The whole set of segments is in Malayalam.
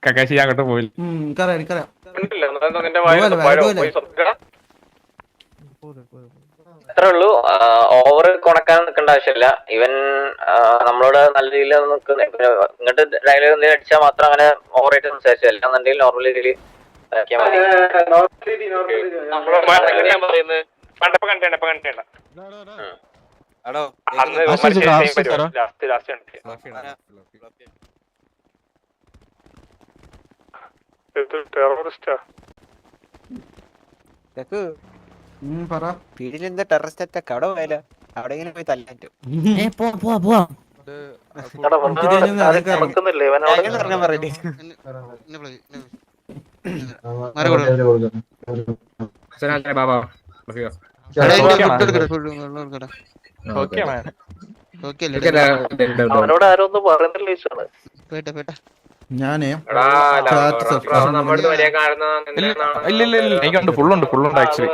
കക്കാശി അങ്ങോട്ട് പോയില്ല. അത്രേ ഉള്ളൂ. ഓവർ കൊണക്കാൻ നിൽക്കേണ്ട ആവശ്യമില്ല. ഇവൻ നമ്മളോട് നല്ല രീതിയിൽ ഇങ്ങോട്ട് ഡയലോഗ് എന്തെങ്കിലും അടിച്ചാൽ മാത്രം അങ്ങനെ ഓവറായിട്ട് സംസാരിച്ചു. അല്ലാന്നുണ്ടെങ്കിൽ നോർമൽ രീതിയിൽ ആക്കിയാൽ മതി. വീട്ടിലെന്താ ടെററിസ്റ്റ് അറ്റാക്ക് അവിടെ പോയാലോ? അവിടെ ഇങ്ങനെ പോയി തല്ലാറ്റോ? അവനോട് ആരോ ഒന്നും പറയുന്നില്ല. ഞാനേ എനിക്കുണ്ട് ഫുള്ളുണ്ട് ആക്ച്വലി.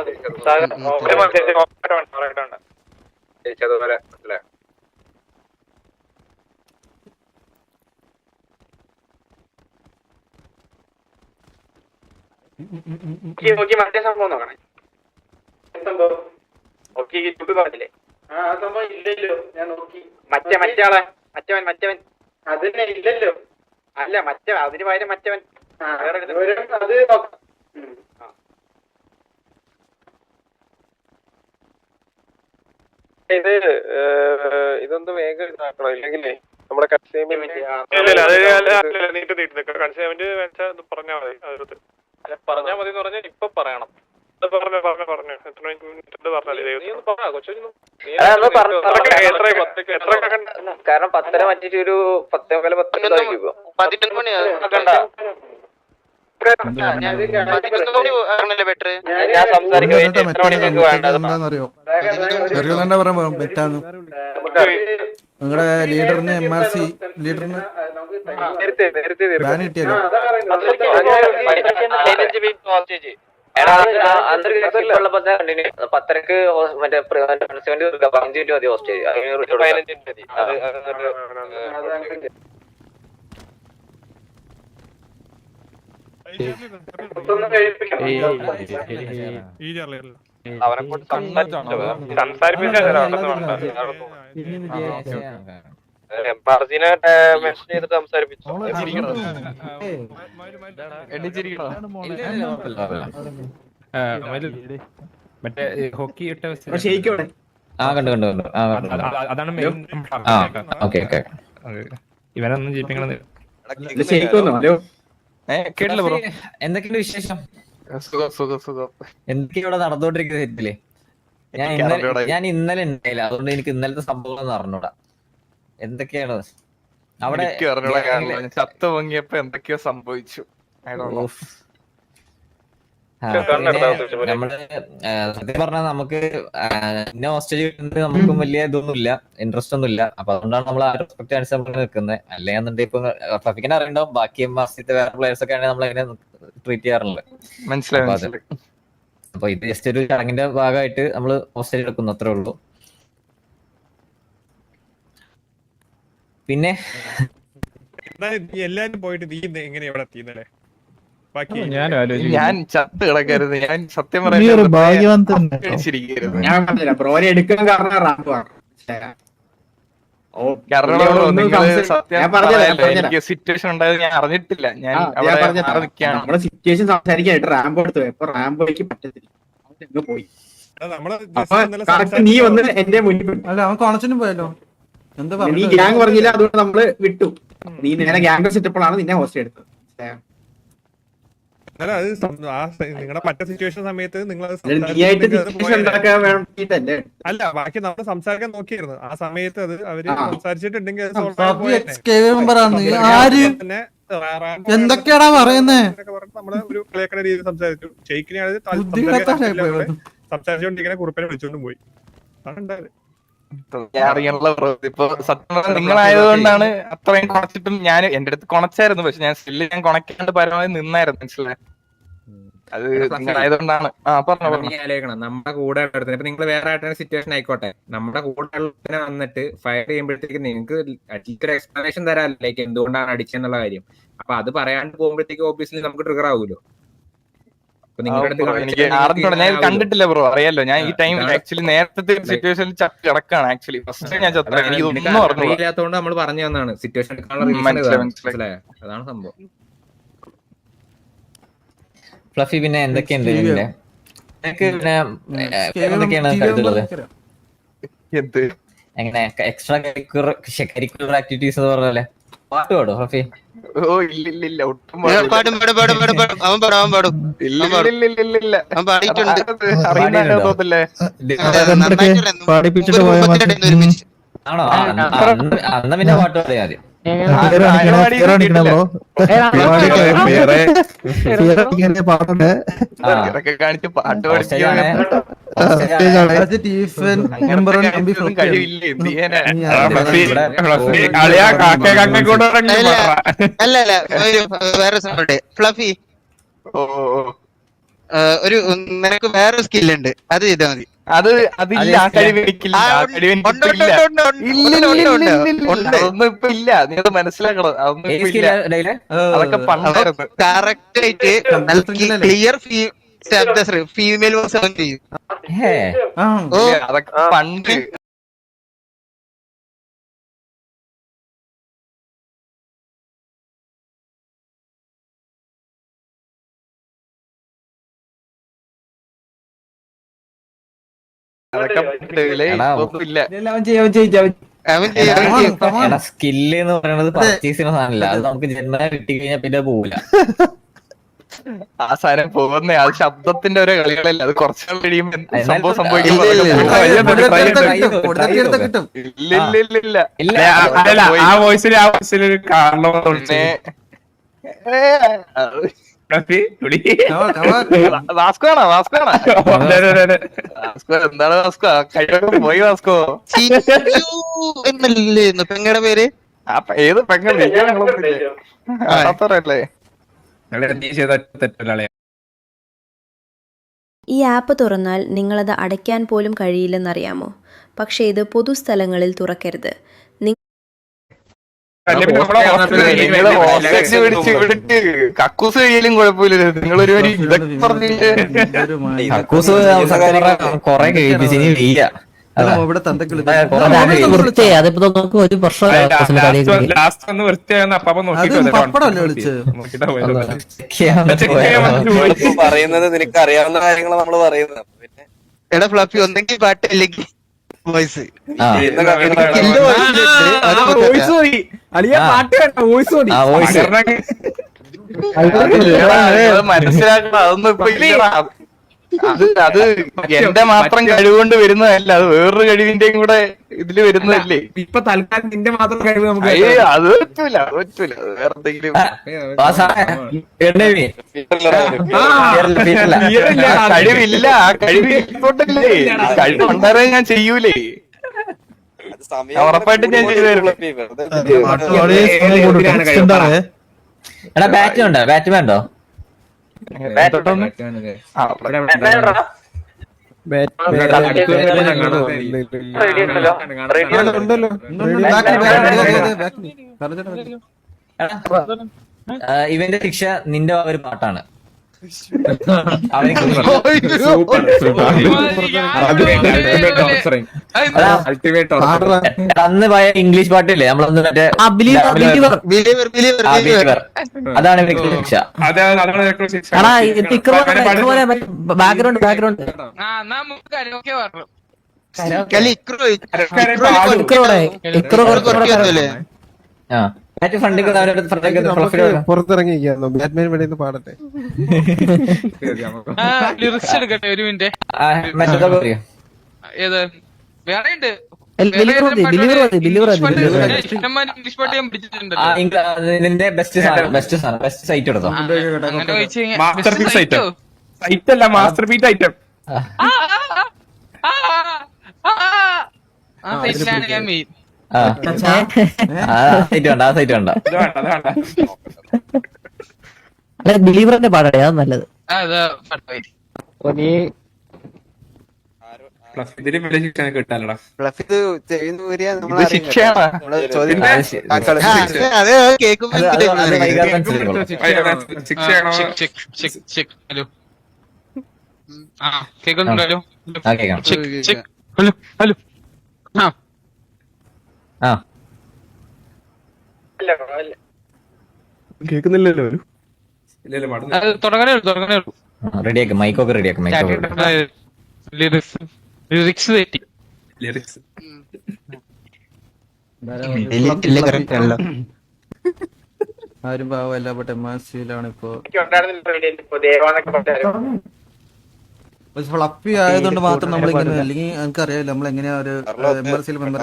മറ്റേ സംഭവം നോക്കണേ. പറഞ്ഞില്ലേ ആ സംഭവം ഇല്ലല്ലോ. ഞാൻ നോക്കി. മറ്റേ മറ്റവൻ അതിനെ ഇല്ലല്ലോ. അല്ല മറ്റവൻ, അതിന് പകരം മറ്റവൻ. അത് ഇതൊന്ന് വേഗം ഇതാക്കണം, ഇല്ലെങ്കിലേ നമ്മുടെ കൺസൈൻമെന്റ് പറഞ്ഞാൽ മതി. അതിനകത്ത് പറഞ്ഞാൽ മതി എന്ന് പറഞ്ഞാൽ ഇപ്പൊ പറയണം. കാരണം 10:30 മറ്റിട്ട് ഒരു 10:10 മണി ഞാൻ എന്താന്നറിയോ, ചെറിയ പറയാൻ പറ്റാന്ന് നിങ്ങളുടെ ലീഡറിന് MRC ലീഡറിന് ബാൻ കിട്ടിയല്ലോ. പത്തരക്ക് മറ്റേ 15 മിനിറ്റ് മതി ഹോസ്റ്റ്. മെൻഷൻ ചെയ്തിട്ട് സംസാരിപ്പിച്ചു. മറ്റേ ഹോക്കി ഇട്ട അതാണ് മെയിൻ. ഇവനൊന്നും ചെയ്യിപ്പിക്കണം. കേട്ടില്ല ബ്രോ, എന്തൊക്കെയുണ്ട് വിശേഷം? എന്തൊക്കെയാ ഇവിടെ നടന്നുകൊണ്ടിരിക്കുന്ന സെറ്റില്? ഞാൻ ഇന്നലെ ഉണ്ടായില്ല, അതുകൊണ്ട് എനിക്ക് ഇന്നലത്തെ സംഭവങ്ങളൊന്നും അറിഞ്ഞൂടാ. എന്തൊക്കെയാണ് അവിടെ ചത്ത പൊങ്ങിയപ്പോ എന്തൊക്കെയോ സംഭവിച്ചു. നമ്മള് സത്യം പറഞ്ഞാൽ നമുക്ക് ഇന്ന ഹോസ്റ്റേജ് കിട്ടുന്നത് നമുക്കും വലിയ ഇതൊന്നുമില്ല, ഇൻട്രസ്റ്റ് ഒന്നും ഇല്ല. അപ്പൊ അതുകൊണ്ടാണ് നമ്മൾ ആ റെസ്പെക്ട് അനുസരിച്ച് നിൽക്കുന്നത്. അല്ലെന്നുണ്ടെങ്കിൽ ഇപ്പൊ ട്രാഫിക്കിനെ അറിയണ്ടാവും, ബാക്കി മാസത്തെ വേറെ പ്ലേയേഴ്സ് ഒക്കെ ആണെങ്കിൽ നമ്മൾ അതിനെ ട്രീറ്റ് ചെയ്യാറുള്ളത്. മനസ്സിലായി. അപ്പൊ ഇത് ജസ്റ്റ് ഒരു ചടങ്ങിന്റെ ഭാഗമായിട്ട് നമ്മള് ഹോസ്റ്റേജ് എടുക്കുന്നു, അത്രേ ഉള്ളൂ. പിന്നെ എല്ലാരും പോയിട്ട് നീ എങ്ങനെയാ ഇവിടെ എത്തിയെന്നല്ലേ? ഞാൻ ചത്ത് കിടക്കരുത്. ഞാൻ സത്യം സിറ്റുവേഷൻ ഉണ്ടായത് ഞാൻ അറിഞ്ഞിട്ടില്ല. ഞാൻ നമ്മുടെ സിറ്റുവേഷൻ സംസാരിക്കാനായിട്ട് റാമ്പ് എടുത്തു. ഇപ്പൊ റാമ്പോയ്ക്ക് പറ്റത്തില്ല, പോയി. നീ വന്ന് എന്റെ മുന്നിൽ അല്ല, അവൻ കോണച്ചിനും പോയല്ലോ. എന്താ നീ ഗ്യാങ് പറഞ്ഞില്ല, അതുകൊണ്ട് നമ്മള് വിട്ടു. നീ നേരെ ഗ്യാങ് സെറ്റപ്പോഴാണ് നിന്നെ ഹോസ്റ്റ് എടുത്തത്. നിങ്ങളുടെ മറ്റേ സിറ്റുവേഷൻ സമയത്ത് നിങ്ങൾ അല്ല, ബാക്കി നമ്മൾ സംസാരിക്കാൻ നോക്കിയായിരുന്നു. ആ സമയത്ത് അത് അവര് സംസാരിച്ചിട്ടുണ്ടെങ്കിൽ എന്തൊക്കെയാടാ പറയുന്നേ? നമ്മള് ഒരു കളിയാക്കണ രീതിയിൽ സംസാരിച്ചു. ഷെയ്ക്കിനെ സംസാരിച്ചോണ്ടിരിക്കുന്ന കുറിപ്പിനെ വിളിച്ചോണ്ടും പോയി. അതാണ് ഉണ്ടായത്. ഇപ്പൊ സത്യം നിങ്ങളായതുകൊണ്ടാണ് അത്രയും കുണച്ചിട്ടും ഞാൻ എന്റെ അടുത്ത് കുണച്ചായിരുന്നു. പക്ഷെ ഞാൻ സ്റ്റില് ഞാൻ കുണയ്ക്കാണ്ട് പരമാവധി നിന്നായിരുന്നു. മനസ്സിലായി. അത് നിങ്ങളായതുകൊണ്ടാണ്. പറഞ്ഞു. നീ ആലോചിക്കണം, നമ്മുടെ കൂടെ ഉള്ളടത്തിന് ഇപ്പൊ നിങ്ങൾ വേറെ ആയിട്ടാണ് സിറ്റുവേഷൻ ആയിക്കോട്ടെ, നമ്മുടെ കൂടെ ഉള്ളതിനെ വന്നിട്ട് ഫയർ ചെയ്യുമ്പോഴത്തേക്ക് നിങ്ങൾക്ക് ഒരു എക്സ്പ്ലനേഷൻ തരാമല്ലോ, ലൈക്ക് എന്തുകൊണ്ടാണ് അടിച്ചെന്നുള്ള കാര്യം. അപ്പൊ അത് പറയാണ്ട് പോകുമ്പോഴത്തേക്ക് ഓബിയസ്ലി നമുക്ക് ട്രിഗർ ആവുമല്ലോ. എനിക്ക് ഞാൻ കണ്ടിട്ടില്ല ബ്രോ, അറിയാലോ. ഞാൻ ഈ ടൈം ആക്ച്വലി നേരത്തെ സിറ്റുവേഷനിൽ ചത്ത് കിടക്കാണ്. ആക്ച്വലി ഫസ്റ്റ് ഞാൻ ചത്ത, എനിക്ക് ഒന്നും അറിയില്ലാത്തതുകൊണ്ട് നമ്മൾ പറഞ്ഞു തന്നാണ് സിറ്റുവേഷൻ മനസ്സിലായോ, അതാണ് സംഭവം. ഫ്ലഫി പിന്നെ എന്തൊക്കെയുണ്ട് പിന്നെ എന്തൊക്കെയാണ് കരുതുള്ളത്? എങ്ങനെ എക്സ്ട്രാ കരിക്കുലർ ആക്ടിവിറ്റീസ് എന്ന് പറഞ്ഞല്ലേ? പാട്ട് പാടോ ഫ്ലഫി? ഓ ഇല്ല ഒട്ടും പാടും അവൻ പാടും തോന്നല്ലേ. ആണോ? അന്ന് പിന്നെ പാട്ട് പാടിയാ ആദ്യം. കാണിച്ച് പാട്ട് പഠിക്കാൻ കഴിവില്ലേ? അല്ല വേറെ ഫ്ലഫി, ഒരു നിനക്ക് വേറെ സ്കില്ലുണ്ട്, അത് ചെയ്താൽ മതി. അതില്ല, ആ കഴിവ് എനിക്കില്ല. അതൊന്നും ഇപ്പൊ ഇല്ല, നീ അത് മനസ്സിലാക്കണം. അതൊന്നും ഇപ്പൊ ഇല്ല, അതൊക്കെ പണ്ടായിരുന്നു. കറക്റ്റ് ആയിട്ട് ക്ലിയർ ഫീമെയിൽ ചെയ്യും. അതൊക്കെ പണ്ട്. സ്കില്ല് എന്ന് പറയുന്നത് പർച്ചേസ് ചെയ്യുന്ന സാധനമല്ല, അത് നമുക്ക് ജന്മന കിട്ടി കഴിഞ്ഞാൽ പിന്നെ പോവില്ല. ആ സാധനം പോകുന്ന അത് ശബ്ദത്തിന്റെ ഓരോ കളികളല്ല, അത് കുറച്ചുകൾ കഴിയുമ്പോൾ സംഭവം സംഭവിക്കും. എന്താണ് വാസ്കോ? കഴിവൊക്കെ പോയി വാസ്കോ. എന്നല്ലേ പെങ്ങടെ പേര്? ഏത് പെങ്ങളല്ലേ? ഈ ആപ്പ് തുറന്നാൽ നിങ്ങളത് അടയ്ക്കാൻ പോലും കഴിയില്ലെന്നറിയാമോ? പക്ഷേ ഇത് പൊതുസ്ഥലങ്ങളിൽ തുറക്കരുത്. കക്കൂസ് കഴിയാലും കുഴപ്പമില്ല. നിങ്ങളൊരു കൊറേ കഴിപ്പിച്ച് ഇനി വയ്യ. അതിപ്പോ നമുക്ക് ഒരു വർഷം പറയുന്നത് നിനക്ക് അറിയാവുന്ന കാര്യങ്ങൾ നമ്മള് പറയുന്നത്. എടാ ഫ്ലഫി, ഒന്നെങ്കിൽ പാട്ട് അല്ലെങ്കിൽ വോയിസ്. മനസ്സിലാക്കണം, അതൊന്നും ഇപ്പൊ ഇല്ലടാ. അത് എന്റെ മാത്രം കഴിവുകൊണ്ട് വരുന്നതല്ല, അത് വേറൊരു കഴിവിന്റെയും കൂടെ ഇതില് വരുന്നതല്ലേ. ഇപ്പൊ തൽക്കാലം നിന്റെ മാത്രം കഴിവ് നമുക്ക് അത് പറ്റൂല, വേറെ എന്തെങ്കിലും കഴിവില്ല. ആ കഴിവില്ലോട്ടല്ലേ, കഴിവുണ്ടാകാൻ ഞാൻ ചെയ്യൂലേ. ഉറപ്പായിട്ടും ഞാൻ ചെയ്തു തരും. എടാ ബാറ്റ് ഉണ്ടോ? ബാറ്റ് വേണ്ടോ? ഇവന്റെ ശിക്ഷ നിന്റെ ഒരു പാട്ടാണ്. അന്ന് പോയ ഇംഗ്ലീഷ് പാട്ടില്ലേ നമ്മളന്ന് മറ്റേ അതാണ് ശിക്ഷ. ബാക്ക്ഗ്രൗണ്ട് പുറത്തിറങ്ങിയിരിക്കുന്നു. ബാറ്റ്മാൻ വേണ്ടി പാടട്ടെ. ഒരു മിനിറ്റ്. ഏത് വേറെ ഉണ്ട്? നിന്റെ ബെസ്റ്റ് സൈറ്റ് എടുത്തോ. Master beat item. സൈറ്റ് വേണ്ട. അല്ല ബിലീവറിന്റെ പാടേ അത് നല്ലത്. ഇതിന് വലിയ ശിക്ഷ കിട്ടാലടാ. ഇത് ചെയ്യുന്ന ഊരിയാ ഇത് നമ്മളറിയും കേട്ടോ. ശിക്ഷയാണ്. നമ്മള് ചോദ്യം അതെ കേൾക്കുമ്പോ അത് വൈകാതെ മനസ്സിലായിക്കോളും. ശിക്ഷയാണോ? ഹലോ ആ കേൾക്കുന്നുണ്ടല്ലോ. ആ കേൾക്കാം. ഹലോ ഹലോ ആ ആ കേൾക്കുന്നില്ലല്ലോ. ഇല്ലല്ലോ പാടുന്നു. തുടങ്ങണേ ഉള്ളൂ. റെഡിയാക്കും, മൈക്കൊക്കെ റെഡിയാക്കും. മൈക്കൊക്കെ ലിറിക്സ് തെറ്റി. ലിറിക്സ് ആരും പാവല്ല, ബട്ട് എംആർസിയിലാണ് ഇപ്പോ. ഫ്ലപ്പി ആയതുകൊണ്ട് മാത്രം നമ്മളിങ്ങനെ, അല്ലെങ്കിൽ എനിക്കറിയാം നമ്മൾ എങ്ങനെയാ ഒരു എംആർസിയിൽ മെമ്പർ.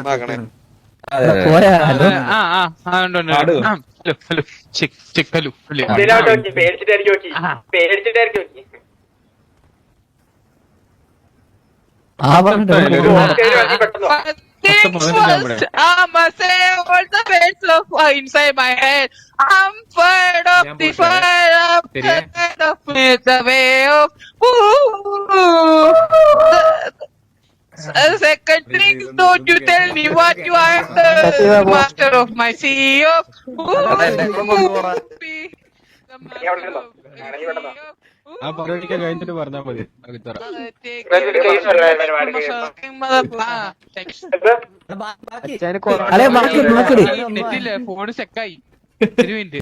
പോരാ hello hello check check hello ആ പറഞ്ഞിട്ട് inside my head. I'm fed up the fire up the way of second thing, don't you tell me what you are the master of my sea of ആ പരിപാടിക്ക് കഴിഞ്ഞിട്ട് പറഞ്ഞാൽ മതി. അല്ലെ ബാക്കി നെറ്റില്ലേ ഫോണ് ചെക്കായി. ഒരു മിനിറ്റ്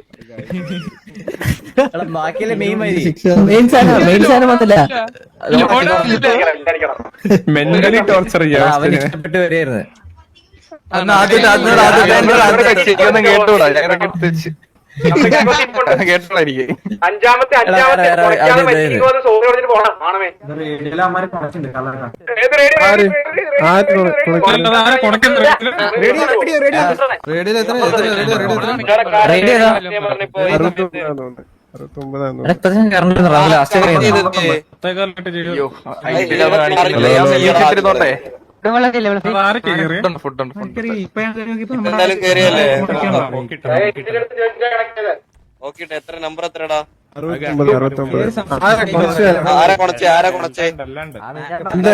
ബാക്കിയല്ലേ മെയിൻ മതി. മെയിൻ സാധനം വന്നില്ല. മെന്റലി ടോർച്ചർ അവന് ഇഷ്ടപ്പെട്ട് വരികയായിരുന്നു. ശരിയൊന്നും കേട്ടൂടാ. ഞാനൊക്കെ എടുത്ത് വെച്ച് കേട്ടോളാ എനിക്ക്. അഞ്ചാമത്തെ എത്ര നമ്പർ എത്രടാ?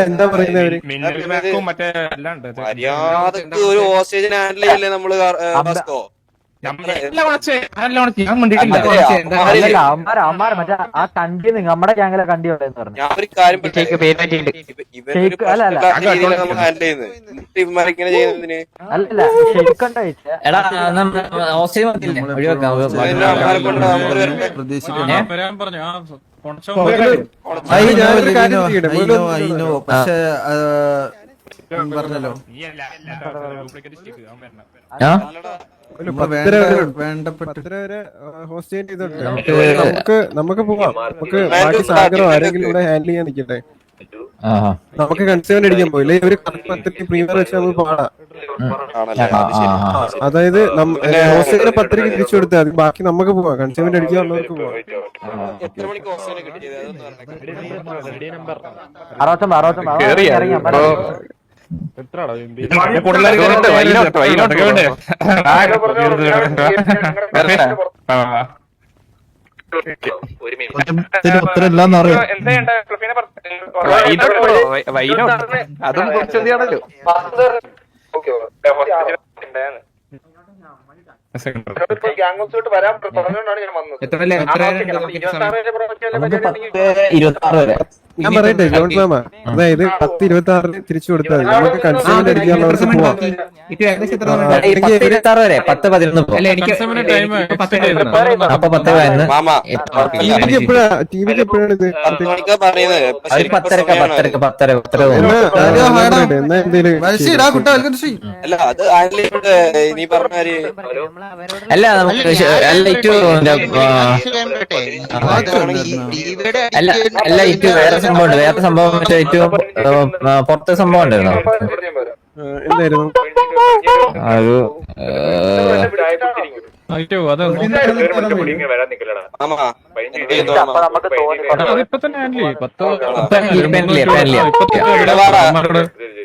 എന്താ പറയുന്നവര്? മര്യാദക്ക് ഒരു ഹോസ്റ്റേജിനെ ഹാൻഡിൽ ചെയ്യല്ലേ നമ്മള്? നമ്മുടെ ഗ്യാങ്ങിലെ കണ്ടി ഉണ്ടെന്ന് പറഞ്ഞു. ഞാൻ ഒരു കാര്യം ഹാൻഡിൽ ചെയ്യുന്നത് ഇവന്മാരിങ്ങനെ ചെയ്യുന്നതിന് അല്ലല്ല ശരിക്കണ്ട എടാ ഓസ്ട്രേലിയ മതിയില്ലേ? ഒഴിവാക്കാം. പക്ഷേ പറഞ്ഞല്ലോ നമുക്ക് പോവാം. നമുക്ക് ബാക്കി സാഗരം ആരെങ്കിലും ഇവിടെ ഹാൻഡിൽ ചെയ്യാൻ നിൽക്കട്ടെ. നമുക്ക് കൺസേൺ അടിക്കാൻ പോയില്ല. ഇവര് പ്രീമിയർ വെച്ച് നമുക്ക് പാടാം. അതായത് ഹോസ്റ്റലിന്റെ പത്രിക തിരിച്ചു കൊടുത്താൽ മതി. ബാക്കി നമുക്ക് പോവാം. കൺസേൺമെന്റ് അടിക്കാൻ വന്നവർക്ക് പോവാം. അതും കുറച്ചെന്തിയാണല്ലോ. ഞാൻ പറയട്ടെ ജോൺ മാമ, അതായത് 10-26 തിരിച്ചു കൊടുത്താൽ മതി. നമുക്ക് കൺസേൺമെന്റ് അടിക്കാനുള്ളവർക്ക് പോവാം. 26 വരെ 10-11 അപ്പൊ 10 ടിവിക്ക് എപ്പോഴാണ് ഇത്? 10:30 എന്നാ എന്തേലും അല്ല അത് നീ പറഞ്ഞ അല്ല നമുക്ക് അല്ല ഇറ്റ് വേറെ സംഭവമുണ്ട്. വേറെ സംഭവം മറ്റേ ഏറ്റവും പുറത്തെ സംഭവം ഉണ്ടായിരുന്നു. എന്തായിരുന്നു അത്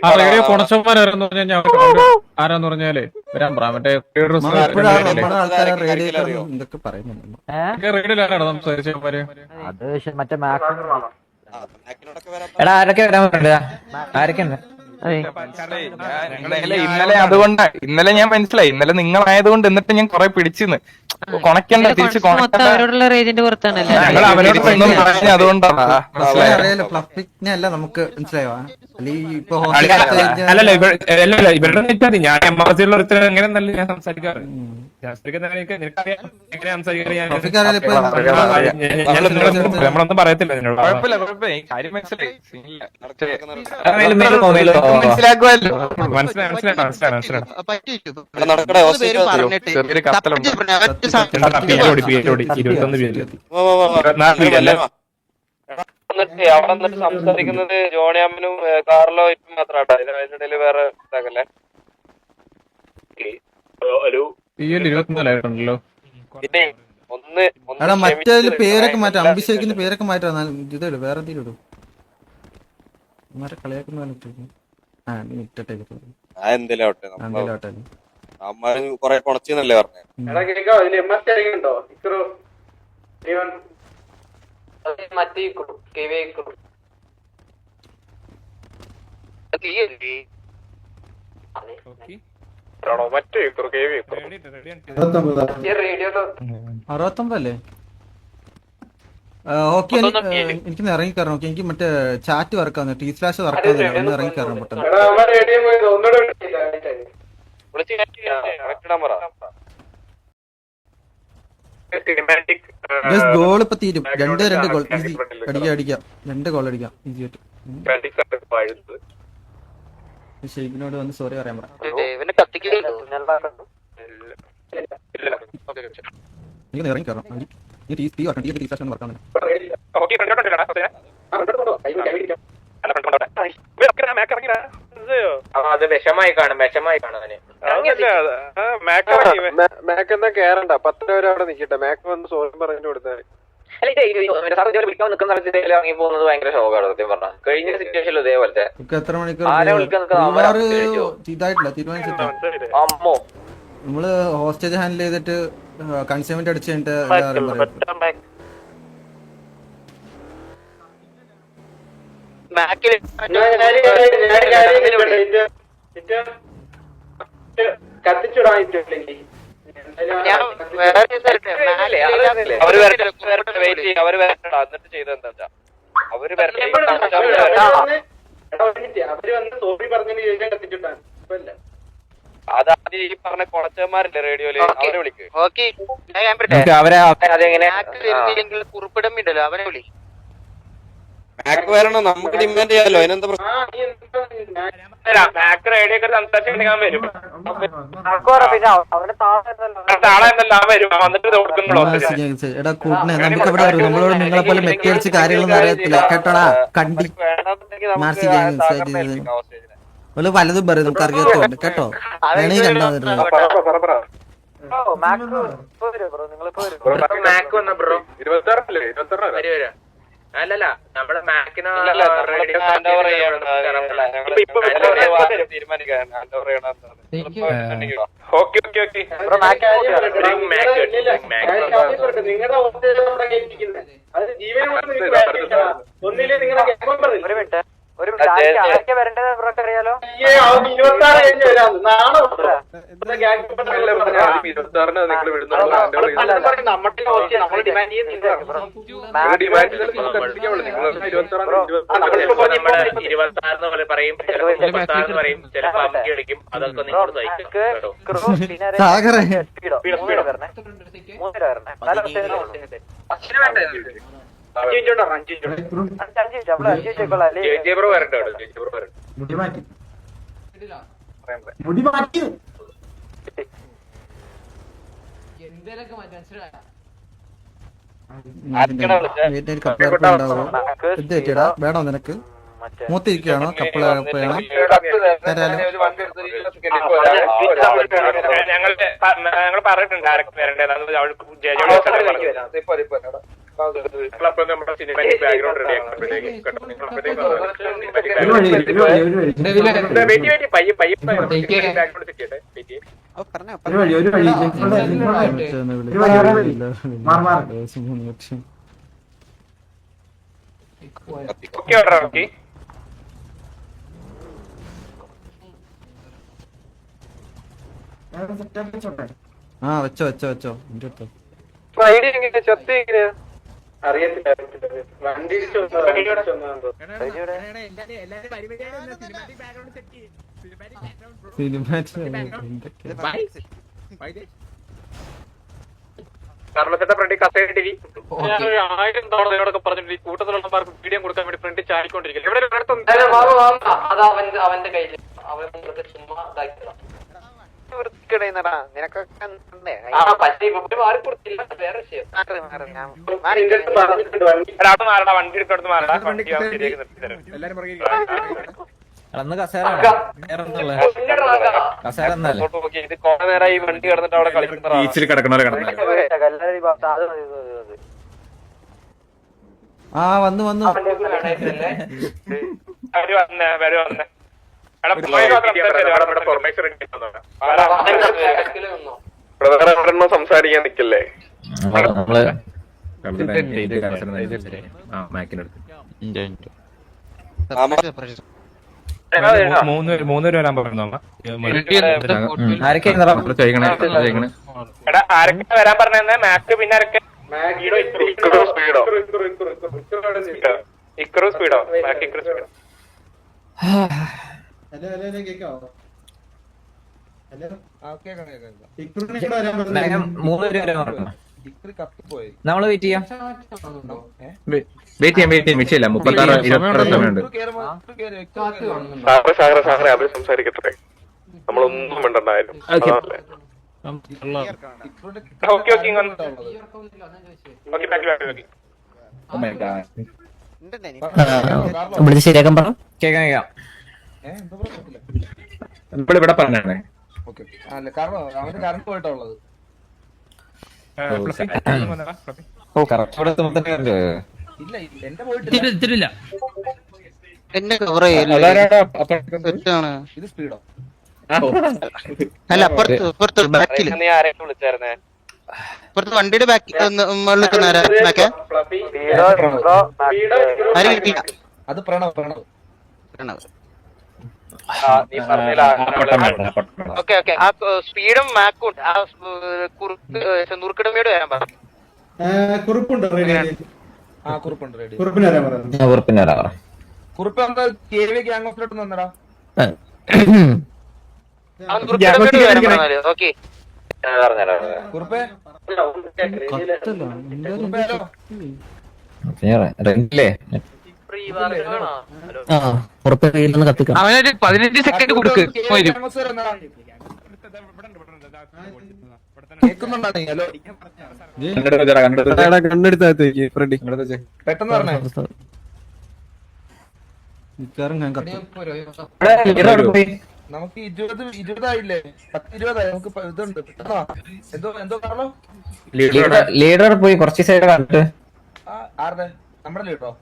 ആ റേഡിയോ പൊണച്ചന്മാരാരെന്ന് പറഞ്ഞാൽ ആരാന്ന് പറഞ്ഞാല് വരാൻ പറയാം മറ്റേ ഇതൊക്കെ പറയുന്നുണ്ട്. റേഡിയോയിലാണോ സംസാരിച്ചവന്മാര്? അത് മറ്റേ മാക്സ് എടാ ആരൊക്കെ വരാൻ പറഞ്ഞ ആരൊക്കെ ഉണ്ട്? ഇന്നലെ അതുകൊണ്ടാ ഇന്നലെ ഞാൻ മനസ്സിലായി. ഇന്നലെ നിങ്ങളായതുകൊണ്ട് എന്നിട്ട് ഞാൻ കൊറേ പിടിച്ചിന്ന് കൊണക്കണ്ട തിരിച്ച് അവരോടുള്ള റേജിന്റെ പുറത്താണല്ലോ. ഒന്നും പറഞ്ഞ അതുകൊണ്ടാണ് അറിയാലോ ഫ്ലഫിനെ അല്ല നമുക്ക് മനസ്സിലായോ? അല്ലെങ്കിൽ ഇപ്പൊ അല്ലല്ല ഇവരുടെ നെറ്റാതി ഞാൻ എംബാസിയുള്ള ഒരുത്തർ എങ്ങനെ നല്ല ഞാൻ സംസാരിക്കാറ്. നമ്മളൊന്നും പറയത്തില്ല നിന്നോട്. കുഴപ്പമില്ല കുഴപ്പമില്ല ഈ കാര്യം മനസ്സിലായി. മനസ്സിലാക്കുമല്ലോ. മനസ്സിലായി ചെറിയൊരു കത്തലുണ്ട്. 21 പേര് അവിടെ നിന്നിട്ട് സംസാരിക്കുന്നത് ജോണിയാമ്മനും കാർലോ മാത്രാട്ടോ. അതിനിടയിൽ വേറെ ഇതാക്കല്ലേ. 24 പിന്നെ ഒന്ന് എടാ മറ്റേ പേരൊക്കെ മാറ്റാം. അഭിഷേകിന്റെ പേരൊക്കെ മാറ്റാം. ഇതോ വേറെ എന്തെങ്കിലും ഇടും. ഇമാരെ കളിയാക്കുന്ന കൊറേ കൊണച്ചെന്നല്ലേ പറഞ്ഞേ. മറ്റേ 69 അല്ലേ? ഓക്കെ എനിക്ക് ഇറങ്ങി കയറണം. ഓക്കെ എനിക്ക് മറ്റേ ചാറ്റ് വർക്കാവുന്ന ടി സ്ലാഷ് വർക്കാവുന്നില്ല. ഒന്ന് ഇറങ്ങി കയറണം പെട്ടെന്ന്. ഗോൾ ഇപ്പൊ തീരും. 2 ഗോൾ ഈസി അടിക്കാം. 2 ഗോൾ അടിക്കാം ഈസി ആയിട്ട്. ഷെയ്ഖിനോട് വന്ന് സോറി പറയാൻ പറ. എനിക്ക് ഇറങ്ങി കയറണം. വർക്കാണ്. അത് വിഷമായി കാണും മാക്കെന്താ കേറണ്ട. 10 പേര് അവിടെ നിക്കട്ടെ. മാക്ക് വന്ന് സോറി പറഞ്ഞു കൊടുത്താൽ വിളിക്കാൻ നിൽക്കുന്ന സ്ഥലത്ത് ഇറങ്ങി പോകുന്നത് ഭയങ്കര ശോകമാണ് സത്യം പറഞ്ഞാൽ. കഴിഞ്ഞ സിറ്റുവേഷനിൽ ഇതേപോലത്തെ എത്ര മണിക്കൂർ ഇതായിട്ടില്ല തീരുമാനിച്ചിട്ടില്ല. അമ്മോ നമ്മള് ഹോസ്റ്റേജ് ഹാൻഡിൽ ചെയ്തിട്ട് കൺസ്യൂമെന്റ് അടിച്ചു കഴിഞ്ഞിട്ട് അവര് വന്നിട്ട് ചെയ്തെന്താ അവര് വന്ന് സോറി പറഞ്ഞതിന് ശേഷം കത്തിച്ചിട്ടാണ്. അതാദ്യം ഈ പറഞ്ഞ കൊളച്ചന്മാരില്ലേ റേഡിയോയില് അവരെ വിളിക്ക്. കുറിപ്പിടമില്ലല്ലോ അവരെ വിളി. മാക്ക് വരണം. നമുക്ക് ഡിമാൻഡ് ചെയ്യാലോ. അതിനെന്താ പ്രശ്നം? റേഡിയോ സംസാരിക്കാൻ വരും. എടാ കൂട്ടിനെ നമുക്ക് ഇവിടെ വരും. നമ്മളോട് നിങ്ങളെ പോലെ മെറ്റടിച്ച് കാര്യങ്ങളൊന്നും അറിയത്തില്ല കേട്ടോടാ. കണ്ടി മാർസി പലതും പറയും നമുക്ക് അറിയാത്തോണ്ട് കേട്ടോ. വേണമെങ്കിൽ കണ്ടാ അല്ലല്ല നമ്മുടെ മാക്കിന് ഒന്നില്ലേ നിങ്ങളുടെ അറിയാലോ. പറയും ചിലപ്പോ അമ്മക്ക് കളിക്കും. അതൊക്കെ നിങ്ങളോട് വേണോ നിനക്ക്? മൂത്തിരിക്കുകയാണോ? കപ്പിള ഞങ്ങൾ പറഞ്ഞിട്ടുണ്ട് ആരൊക്കെ വരണ്ടേ. നമ്മുടെ സിനിമാറ്റിക് ബാക്ക്ഗ്രൗണ്ട് റെഡി ആക്കി. ആ വെച്ചോ വെച്ചോ വെച്ചോ എന്റെ അടുത്തോ. കർമ്മസേട്ട ഫ്രണ്ട് കസേരട്ടി 1000 തവണ നിന്നോടൊക്കെ പറഞ്ഞിട്ട് ഈ കൂട്ടത്തിലുള്ളവർക്ക് വീഡിയോ കൊടുക്കാൻ വേണ്ടി ഫ്രണ്ട് ചാടിക്കൊണ്ടിരിക്കില്ല. ഇവിടെ അവന്റെ കയ്യിൽ വണ്ടി എടുത്തോട്ട് മാറടാ. ഇത് കുറെ നേരം ഈ വണ്ടി കിടന്നിട്ട് അവിടെ കളിക്കുന്ന ആ വന്നു വന്നു. സംസാരിക്കാൻ നിക്കല്ലേ. മൂന്നുപേര് വരാൻ പറഞ്ഞു. ആരൊക്കെ ആരൊക്കെ വരാൻ പറഞ്ഞ മാക്ക് പിന്നെ ആരൊക്കെ ഇക്രോ സ്പീഡോ മാക്ക് ഇക്രോ സ്പീഡോ. നമ്മള് വെയിറ്റ് ചെയ്യാം. വിഷയമില്ല. 36 സമയമുണ്ട്. അവര് സംസാരിക്കട്ടെ, നമ്മളൊന്നും വേണ്ടായാലും. ശരിയാക്കാൻ പറ. കേൾക്കാം കേൾക്കാം. ഇവിടെ പറഞ്ഞാണ് എന്നെ കവർ ചെയ്യല്ലേ. ഇത് സ്പീഡോ അല്ല അപ്പുറത്ത് ബാക്കില് ഇപ്പുറത്ത് വണ്ടിയുടെ ബാക്ക് മുകളിൽ നിൽക്കുന്ന അത് പ്രണവ് പ്രണവ് ഓക്കെ ഓക്കെ. ആ സ്പീഡും മാക്കും നൂർക്കിടമയോട് വരാൻ പറഞ്ഞു. കുറിപ്പുണ്ട് കുറിപ്പ് നമുക്ക് KV ഗ്യാങ് ഓഫിലോട്ട് വന്നടാ. ഓക്കെ കുറിപ്പേ അവനൊരു 15 സെക്കൻഡ് കൊടുക്ക്. കണ്ണെടുത്തേക്ക് ഫ്രണ്ടി പെട്ടെന്ന് പറഞ്ഞേ. നമുക്ക് 20 10-20 നമുക്ക് ഇതുണ്ട്. എന്തോ കാരണം ലീഡർ പോയി കുറച്ച് സൈഡ് കണ്ടിട്ട് ആരുടെ നമ്മുടെ ലീഡറോ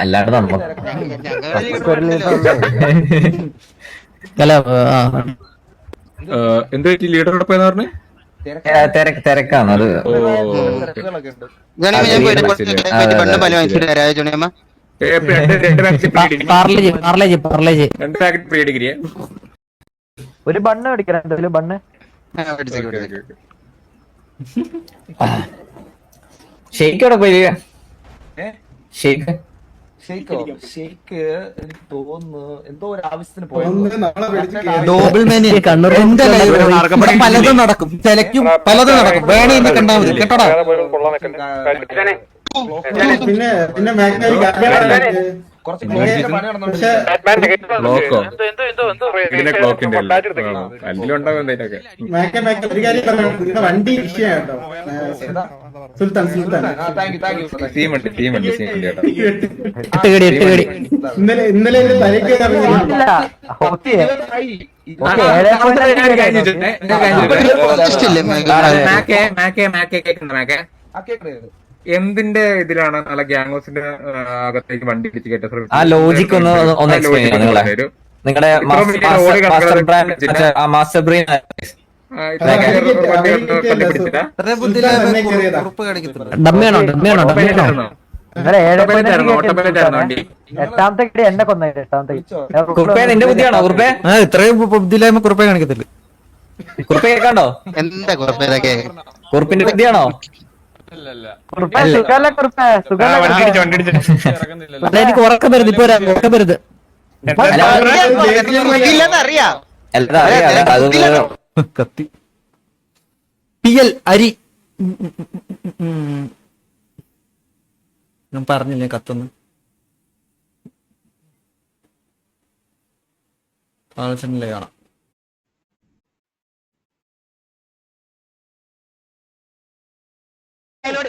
അല്ലാണ്ട് നമ്മൾ എന്ത് പറ്റി ലീഡറോടെ പോയെന്ന് പറഞ്ഞു? തിരക്കാണ് അത്. ഒരു ബണ്ണ് അടിക്കണം. ബണ്ണ് ഷെയ്ക്കോടെ പോയി. ഷെയ്ക്ക് ഷെയ്ക്ക് എനിക്ക് തോന്നുന്നു എന്തോ ഒരു ആവശ്യത്തിന് പോയത്. പലതും നടക്കും, ചിലക്കും പലതും നടക്കും. വേണേ എന്നെ കണ്ടാ മതി കേട്ടോടാ. കുറച്ച് പണി നടന്നു. വണ്ടി വിഷയാട്ടോ. സുൽത്താൻ ഇന്നലെ എന്തിന്റെ ഇതിലാണ് നല്ല ഗ്യാങ്സിന്റെ അകത്തേക്ക് വണ്ടി ഇടിച്ച് കേട്ടത്? ആ ലോജിക് ഒന്ന് എക്സ്പ്ലെയിൻ ചെയ്യാം നിങ്ങളുടെ മാസ്റ്റർ ബ്രെയിൻ എട്ടാമത്തെ എന്നെ കൊന്നായിട്ട് കുറുപ്പേ നിന്റെ ബുദ്ധിയാണോ കുറുപ്പേ? ഇത്രയും ബുദ്ധിയില്ലായ്മ കുറിപ്പേ കാണിക്കത്തില്ല. കുറുപ്പേ കേൾക്കാണ്ടോ? എന്താ കുഴപ്പമിതൊക്കെ? കുറുപ്പിന്റെ ബുദ്ധിയാണോ? എനിക്ക് ഉറക്കം വരുത്, ഇപ്പൊ ഉറക്കം വരുത്. കത്തി PL അരി ഞാൻ പറഞ്ഞില്ലേ കത്തൊന്ന് ആലോചനയിലെ കാണാം.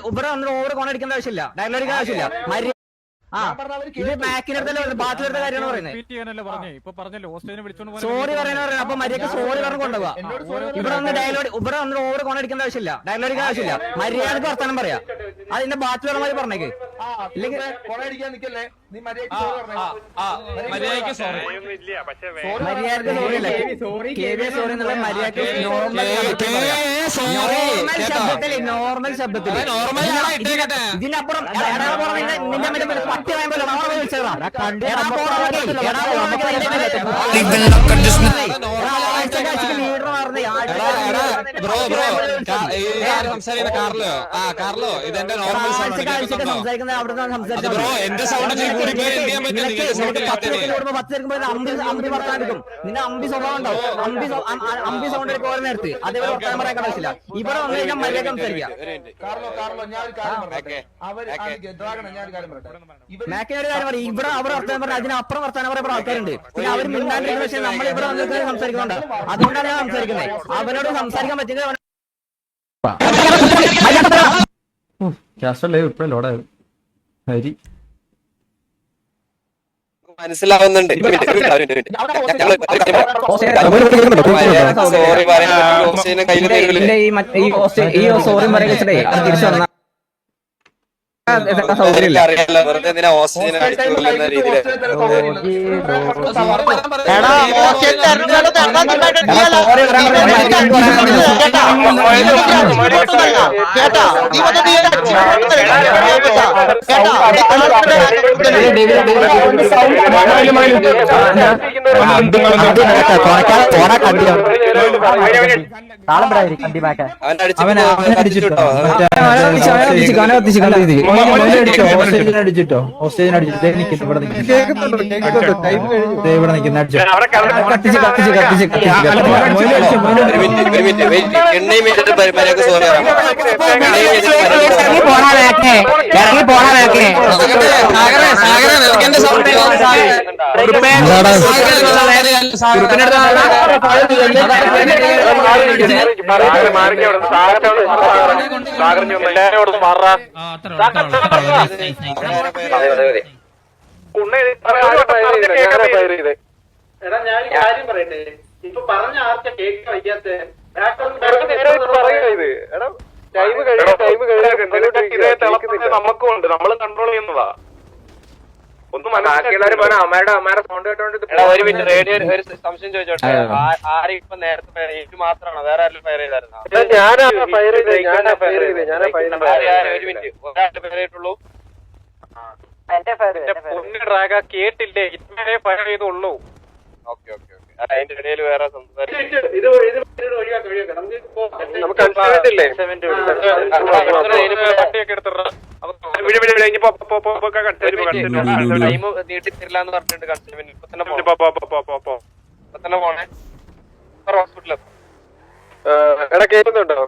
ഇവിടെ വന്നിട്ട് ഓവർ കോൺ അടിക്കേണ്ട ആവശ്യമില്ല, ഡയലോഗ് അടിക്കേണ്ട ആവശ്യമില്ല. ഇത് ബാക്കിലെടുത്തല്ലേ ബാക്കിലെടുത്ത കാര്യമാണ് പറയുന്നത്. സോറി പറയാൻ അപ്പൊ മര്യാദക്ക് സോറി പറഞ്ഞു കൊണ്ടുപോവാ. ഇവിടെ വന്ന് ഡയലോഗ് ഇവിടെ വന്നിട്ട് ഓവർ കോൺ അടിക്കേണ്ട ആവശ്യമില്ല, ഡയലോഗ് അടിക്കേണ്ട ആവശ്യമില്ല. മര്യാദക്ക് വർത്താനം പറയാ. അതിന്റെ ബാക്കിയുള്ളവർ പറഞ്ഞേക്ക്. ഇല്ലെങ്കിൽ മര്യാദക്ക് സോറി അല്ല, സോറി എന്നുള്ള മര്യാദക്ക് നോർമൽ ശബ്ദത്തിൽ ഇതിനപ്പുറം നിന്റെ പട്ടി വായ്പല്ലോ നമ്മളെ വിളിച്ചതാ. സംസാരിക്കുന്ന അവിടെ അമ്പി വർത്താൻ എടുക്കും. നിന്നെ അമ്പി സ്വഭാവം ഉണ്ടാവും. അമ്പി സൗണ്ട് എടുക്കും ഓരോ നേരത്ത്. അതേപോലെ വർത്താനം പറയാൻ ആവശ്യമില്ല. ഇവിടെ വന്നു കഴിഞ്ഞാൽ മര്യാദ സംസാരിക്കാം. മാക്കിനൊരു കാര്യം പറയും, ഇവിടെ അവർ വർത്താനം പറഞ്ഞാൽ അതിനപ്പുറം വർത്താനം പറയുന്ന ആൾക്കാരുണ്ട്. പിന്നെ അവർ മിണ്ടാണ്ടിരിക്കുന്ന പക്ഷേ നമ്മൾ ഇവിടെ വന്നിട്ട് സംസാരിക്കുന്നുണ്ട്. അതുകൊണ്ടാണ് ഞാൻ സംസാരിക്കുന്നത്. അവനോട് സംസാരിക്കാൻ പറ്റുന്നത് ലോഡായത് ഹരി മനസ്സിലാവുന്നുണ്ട്. സോറി പറയാ അറിയാലോ, വെറുതെ എന്തിനാ ഓക്സിജൻ അടിച്ചു കൊല്ലുന്ന രീതിയിൽ. അടിച്ചിട്ടോ ഓസ്ട്രേലിയൻ അടിച്ചിട്ട് ഇവിടെ നിൽക്കുന്ന എടാ ഞാൻ കാര്യം പറയട്ടെ, ഇപ്പൊ പറഞ്ഞ ആർക്കാ കേക്ക് വയ്യാത്ത നമുക്കും ഉണ്ട്, നമ്മൾ കൺട്രോൾ ചെയ്യുന്നതാ. ഒന്നും അമ്മയുടെ സൗണ്ട് കേട്ടോണ്ട്. ഒരു മിനിറ്റ്, റേഡിയോ ഒരു സംശയം ചോദിച്ചോട്ടെ. ആരും ഇപ്പൊ നേരത്തെ ഫയർ ചെയ്തു മാത്രമാണോ, വേറെ ആരും ഫയർ ചെയ്തായിരുന്നു? ഒരു മിനിറ്റ്, ഒരാളുടെ ഫയർ ചെയ്തിട്ടുള്ളൂ. പൊന്നു ഡ്രാഗ കേട്ടില്ലേ, ഇതുവരെ ഫയർ ചെയ്തുള്ളൂ. ഓക്കെ ഓക്കെ ഓക്കെ, അതിന്റെ ഇടയിൽ വേറെ നീട്ടിത്തരില്ല എന്ന് പറഞ്ഞിട്ടുണ്ട്. കൺസേവന്റ് ഇപ്പൊ തന്നെ പോണേ ഹോസ്പിറ്റലിൽ. എടാ കേൾക്കുന്നുണ്ടോ?